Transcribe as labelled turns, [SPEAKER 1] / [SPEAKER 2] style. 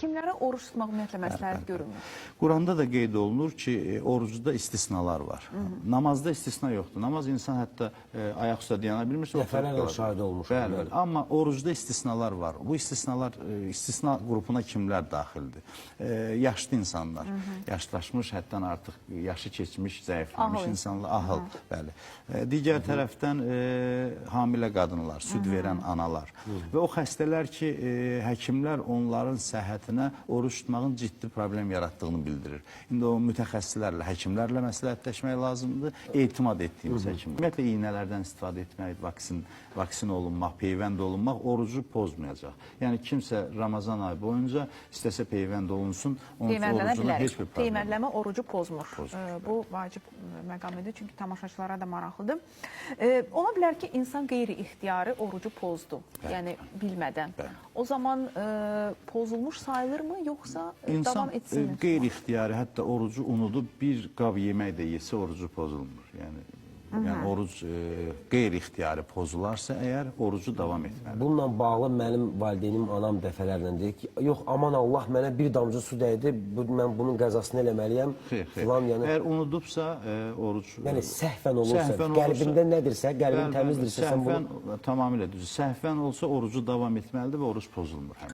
[SPEAKER 1] Kimlərə oruç tutmaq ümumiyyətlə məsləhət görünmür?
[SPEAKER 2] Quranda da qeyd olunur ki, orucda istisnalar var. Namazda istisna yoxdur. Namaz insan hətta ayaq üstə dayana bilmirsə,
[SPEAKER 3] dəfələrlə şahid olmuş.
[SPEAKER 2] Bəli, amma orucda istisnalar var. Bu istisnalar, istisna qrupuna kimlər daxildir? Yaşlı insanlar, yaşlaşmış, həddən artıq yaşı keçmiş, zəifləmiş insanlar, ahıl. Bəli. Digər tərəfdən hamilə qadınlar, süd verən analar və o xəstələr ki, həkimlər onların səhhətinə oruç tutmağın ciddi problem yarattığını bildirir. İndi o mütəxəssislərlə, həkimlərlə məsləhətləşmək lazımdır, etimad etdiyimiz həkimlər. Ümumiyyətlə, iynələrdən istifadə etmək, vaksin olunmaq, peyvənd olunmaq orucu pozmayacaq. Yəni, kimsə Ramazan ayı boyunca istəsə peyvənd olunsun, onun orucuna heç bir problem.
[SPEAKER 1] Peyvəndləmə orucu pozmur. Bu vacib məqam edir, çünki tamaşaçılara da maraqlıdır. Ola bilər ki, insan qeyri-ixtiyari orucu pozdu, yəni bilmədən. O zaman pozulmuş sayılırmı, yoxsa davam etsin?
[SPEAKER 2] İnsan qeyri-ixtiyari, hətta orucu unudub bir qab yemək də yesə orucu pozulmur. Yəni oruc qeyri-ixtiyari pozularsa əgər orucu davam etməlidir.
[SPEAKER 3] Bununla bağlı mənim valideynim, anam dəfələrlə deyir ki, yox, aman Allah, mənə bir damcı su dəydi, mən bunun qəzasını eləməliyəm.
[SPEAKER 2] Əgər unudubsa, oruc...
[SPEAKER 3] Yəni, səhvən olursa, qəlbində nədirsə, qəlbin təmizdirsə, sən bunu...
[SPEAKER 2] Tamamilə düzdür. Səhvən olsa orucu davam etməlidir və oruc pozulmur.